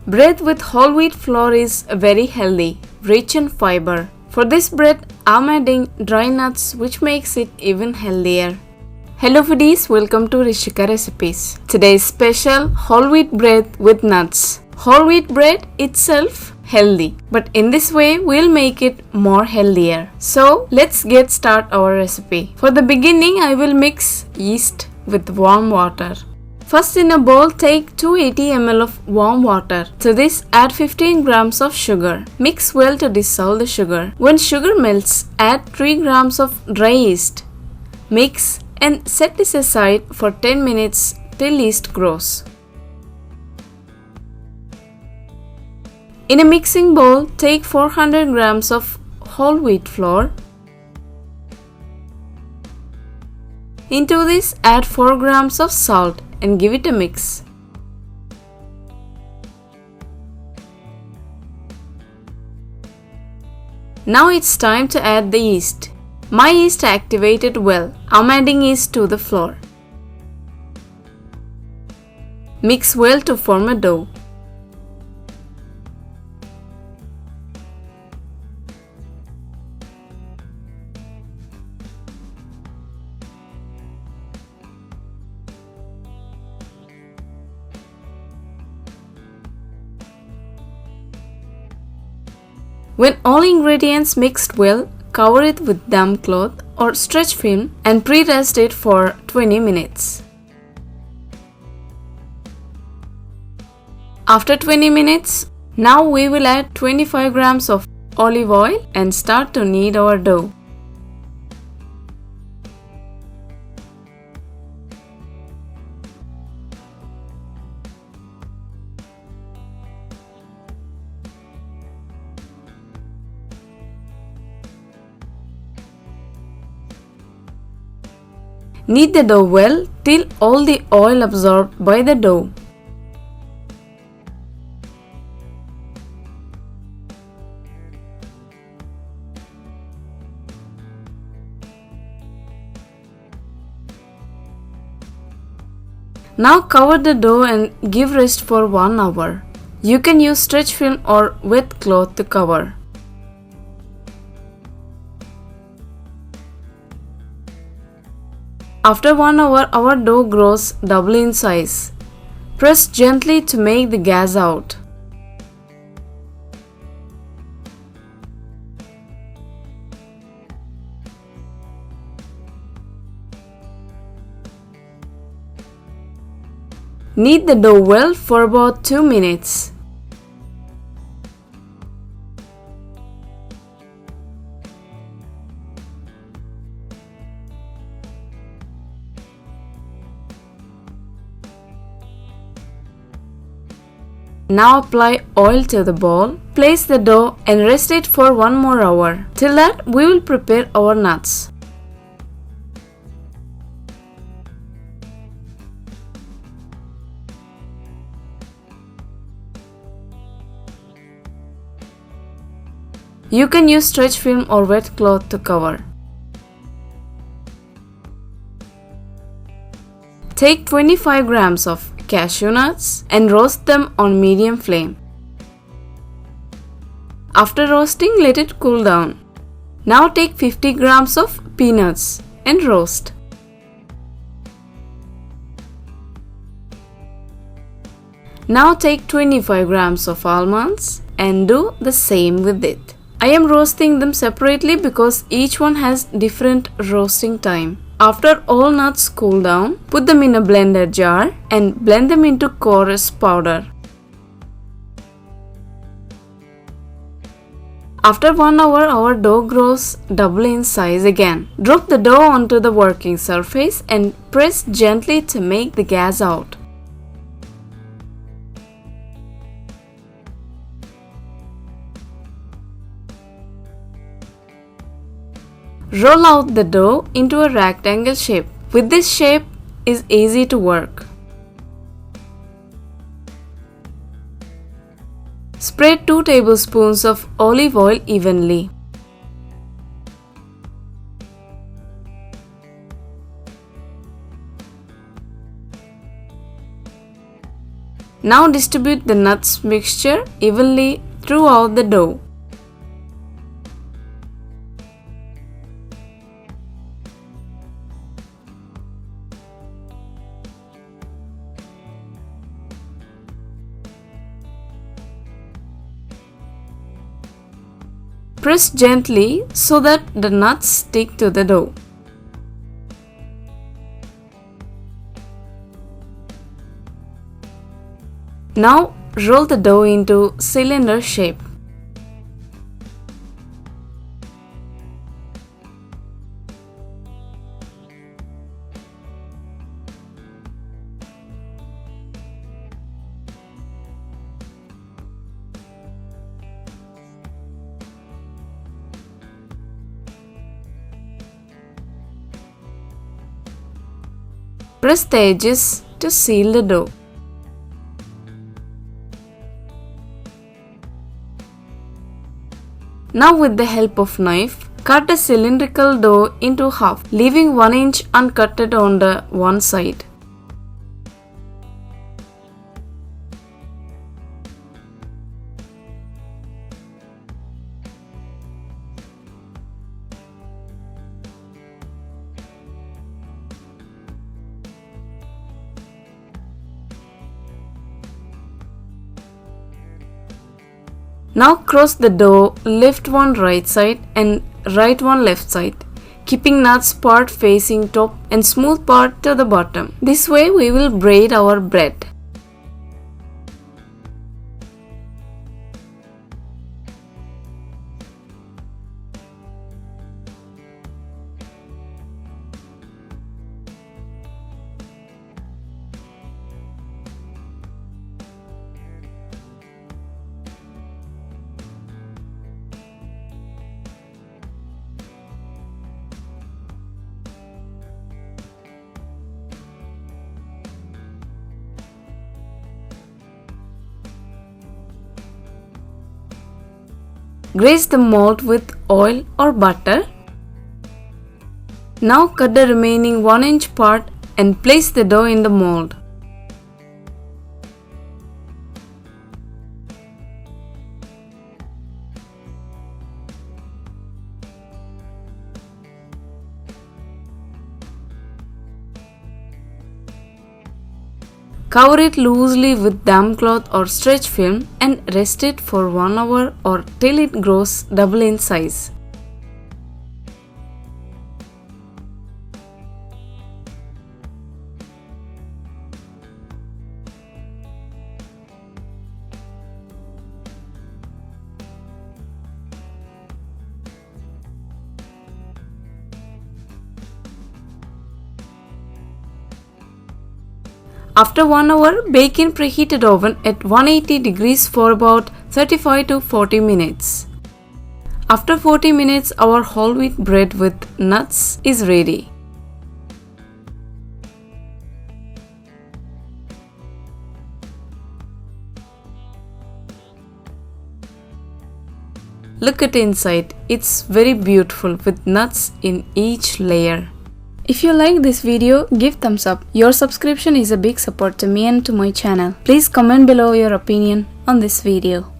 Bread with whole wheat flour is very healthy, rich in fiber. For this bread, I'm adding dry nuts which makes it even healthier. Hello foodies, welcome to Rishika recipes. Today's special whole wheat bread with nuts. Whole wheat bread itself healthy, but in this way we'll make it more healthier. So let's get start our recipe. For the beginning, I will mix yeast with warm water. First, in a bowl, take 280 ml of warm water. To this, add 15 grams of sugar. Mix well to dissolve the sugar. When sugar melts, add 3 grams of dry yeast. Mix and set this aside for 10 minutes till yeast grows. In a mixing bowl, take 400 grams of whole wheat flour. Into this, add 4 grams of salt and give it a mix. Now it's time to add the yeast. My yeast activated well. I'm adding yeast to the flour. Mix well to form a dough. When all ingredients mixed well, cover it with damp cloth or stretch film and pre-rest it for 20 minutes. After 20 minutes, now we will add 25 grams of olive oil and start to knead our dough. Knead the dough well till all the oil absorbed by the dough. Now cover the dough and give rest for 1 hour. You can use stretch film or wet cloth to cover. After 1 hour, our dough grows double in size. Press gently to make the gas out. Knead the dough well for about 2 minutes. Now apply oil to the ball, place the dough and rest it for 1 more hour. Till that, we will prepare our nuts. You can use stretch film or wet cloth to cover. Take 25 grams of cashew nuts and roast them on medium flame. After roasting, let it cool down. Now take 50 grams of peanuts and roast. Now take 25 grams of almonds and do the same with it. I am roasting them separately because each one has different roasting time. After all nuts cool down, put them in a blender jar and blend them into coarse powder. After 1 hour, our dough grows double in size again. Drop the dough onto the working surface and press gently to make the gas out. Roll out the dough into a rectangle shape. With this shape is easy to work. Spread 2 tablespoons of olive oil evenly. Now distribute the nuts mixture evenly throughout the dough. Press gently so that the nuts stick to the dough. Now roll the dough into cylinder shape. Press the edges to seal the dough. Now with the help of knife, cut a cylindrical dough into half, leaving 1 inch uncut on the one side. Now cross the dough, lift one right side and right one left side, keeping nuts part facing top and smooth part to the bottom. This way we will braid our bread. Grease the mold with oil or butter. Now cut the remaining 1 inch part and place the dough in the mold. Cover it loosely with damp cloth or stretch film and rest it for 1 hour or till it grows double in size. After 1 hour, bake in preheated oven at 180 degrees for about 35 to 40 minutes. After 40 minutes, our whole wheat bread with nuts is ready. Look at inside, it's very beautiful with nuts in each layer. If you like this video, give thumbs up. Your subscription is a big support to me and to my channel. Please comment below your opinion on this video.